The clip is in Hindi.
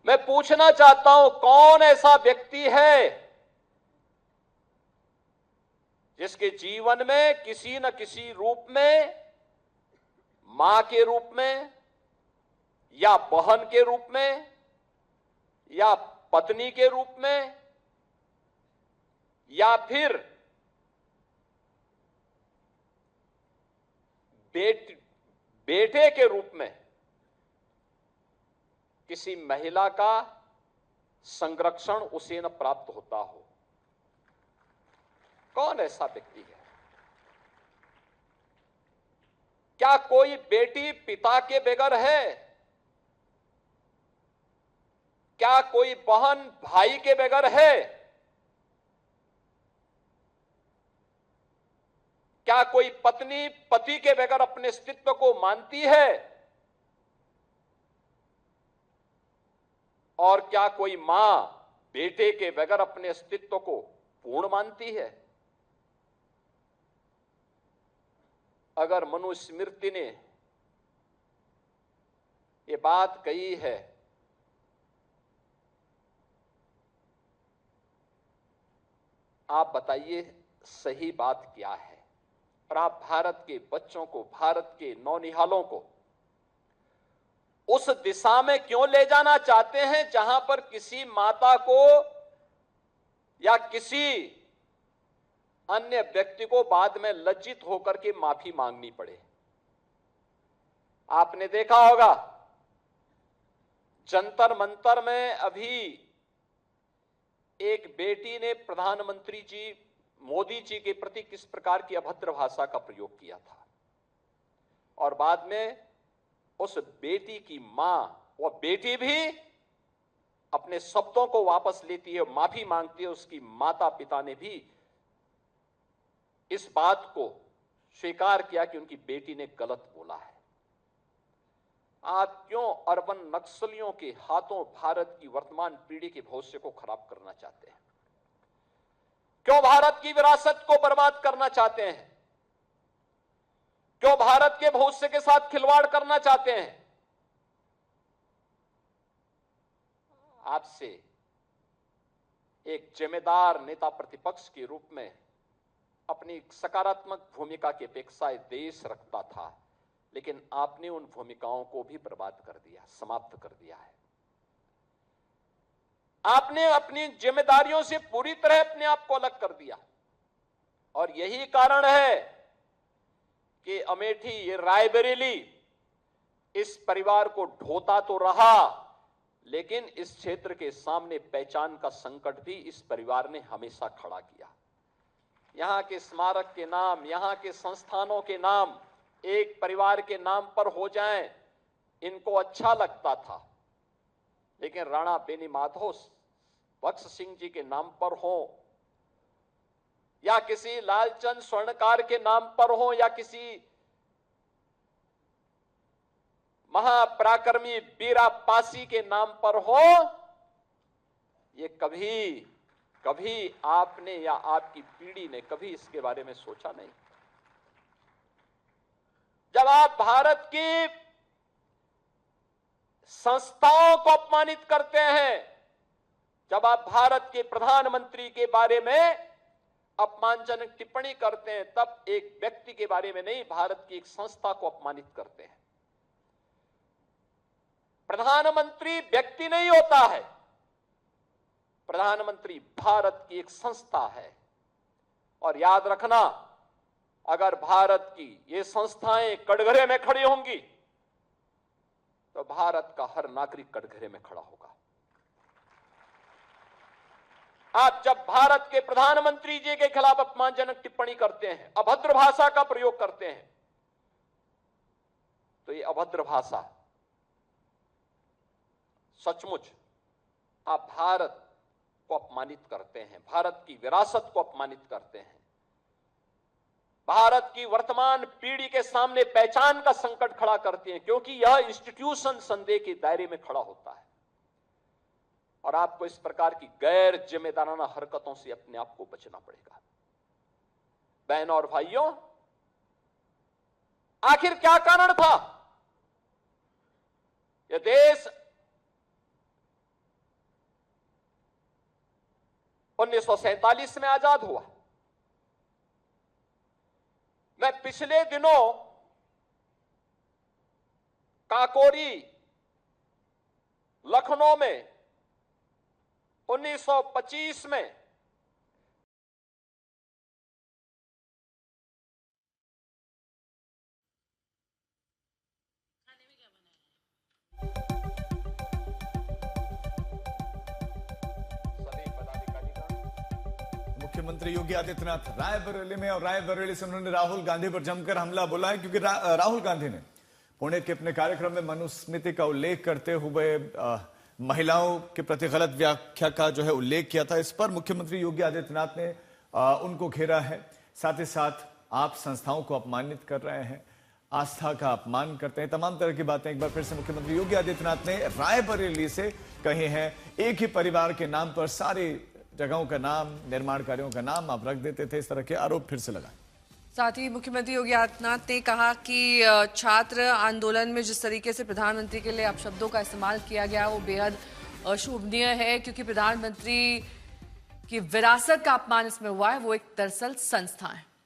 मैं पूछना चाहता हूं, कौन ऐसा व्यक्ति है जिसके जीवन में किसी न किसी रूप में, मां के रूप में या बहन के रूप में या पत्नी के रूप में या फिर बेटे के रूप में किसी महिला का संरक्षण उसे न प्राप्त होता हो? कौन ऐसा व्यक्ति है? क्या कोई बेटी पिता के बगैर है? क्या कोई बहन भाई के बगैर है? क्या कोई पत्नी पति के बगैर अपने अस्तित्व को मानती है? और क्या कोई मां बेटे के बगैर अपने अस्तित्व को पूर्ण मानती है? अगर मनुस्मृति ने ये बात कही है, आप बताइए सही बात क्या है? और आप भारत के बच्चों को, भारत के नौनिहालों को उस दिशा में क्यों ले जाना चाहते हैं जहां पर किसी माता को या किसी अन्य व्यक्ति को बाद में लज्जित होकर के माफी मांगनी पड़े? आपने देखा होगा जंतर मंतर में अभी एक बेटी ने प्रधानमंत्री जी मोदी जी के प्रति किस प्रकार की अभद्र भाषा का प्रयोग किया था, और बाद में उस बेटी की मां, वो बेटी भी अपने शब्दों को वापस लेती है, माफी मांगती है। उसकी माता पिता ने भी इस बात को स्वीकार किया कि उनकी बेटी ने गलत बोला है। आप क्यों अर्बन नक्सलियों के हाथों भारत की वर्तमान पीढ़ी के भविष्य को खराब करना चाहते हैं? क्यों भारत की विरासत को बर्बाद करना चाहते हैं? क्यों भारत के भविष्य के साथ खिलवाड़ करना चाहते हैं? आपसे एक जिम्मेदार नेता प्रतिपक्ष के रूप में अपनी सकारात्मक भूमिका की अपेक्षा देश रखता था, लेकिन आपने उन भूमिकाओं को भी बर्बाद कर दिया, समाप्त कर दिया है। आपने अपनी जिम्मेदारियों से पूरी तरह अपने आप को अलग कर दिया, और यही कारण है कि अमेठी, ये रायबरेली इस परिवार को ढोता तो रहा, लेकिन इस क्षेत्र के सामने पहचान का संकट भी इस परिवार ने हमेशा खड़ा किया। यहां के स्मारक के नाम, यहां के संस्थानों के नाम एक परिवार के नाम पर हो जाएं, इनको अच्छा लगता था, लेकिन राणा बेनीमाधव बख्श सिंह जी के नाम पर हो, या किसी लालचंद स्वर्णकार के नाम पर हो, या किसी महापराक्रमी बीरा पासी के नाम पर हो, ये कभी आपने या आपकी पीढ़ी ने कभी इसके बारे में सोचा नहीं। जब आप भारत की संस्थाओं को अपमानित करते हैं, जब आप भारत के प्रधानमंत्री के बारे में अपमानजनक टिप्पणी करते हैं, तब एक व्यक्ति के बारे में नहीं, भारत की एक संस्था को अपमानित करते हैं। प्रधानमंत्री व्यक्ति नहीं होता है, प्रधानमंत्री भारत की एक संस्था है। और याद रखना, अगर भारत की ये संस्थाएं कटघरे में खड़ी होंगी तो भारत का हर नागरिक कटघरे में खड़ा होगा। आप जब भारत के प्रधानमंत्री जी के खिलाफ अपमानजनक टिप्पणी करते हैं, अभद्र भाषा का प्रयोग करते हैं, तो ये अभद्र भाषा सचमुच आप भारत को अपमानित करते हैं, भारत की विरासत को अपमानित करते हैं, भारत की वर्तमान पीढ़ी के सामने पहचान का संकट खड़ा करते हैं, क्योंकि यह इंस्टीट्यूशन संदेह के दायरे में खड़ा होता है। और आपको इस प्रकार की गैर जिम्मेदाराना हरकतों से अपने आप को बचना पड़ेगा। बहनों और भाइयों, आखिर क्या कारण था? यह देश 1947 में आजाद हुआ। मैं पिछले दिनों काकोरी, लखनऊ में 1925 में मुख्यमंत्री योगी आदित्यनाथ रायबरेली में, और रायबरेली से उन्होंने राहुल गांधी पर जमकर हमला बोला है, क्योंकि राहुल गांधी ने पुणे के अपने कार्यक्रम में मनुस्मृति का उल्लेख करते हुए महिलाओं के प्रति गलत व्याख्या का जो है उल्लेख किया था। इस पर मुख्यमंत्री योगी आदित्यनाथ ने उनको घेरा है। साथ ही साथ आप संस्थाओं को अपमानित कर रहे हैं, आस्था का अपमान करते हैं, तमाम तरह की बातें एक बार फिर से मुख्यमंत्री योगी आदित्यनाथ ने रायबरेली से कही हैं। एक ही परिवार के नाम पर सारी जगहों का नाम, निर्माण कार्यों का नाम आप रख देते थे, इस तरह के आरोप फिर से लगाए। साथ ही मुख्यमंत्री योगी आदित्यनाथ ने कहा कि छात्र आंदोलन में जिस तरीके से प्रधानमंत्री के लिए अपशब्दों का इस्तेमाल किया गया वो बेहद अशोभनीय है, क्योंकि प्रधानमंत्री की विरासत का अपमान इसमें हुआ है। वो एक दरअसल संस्था है।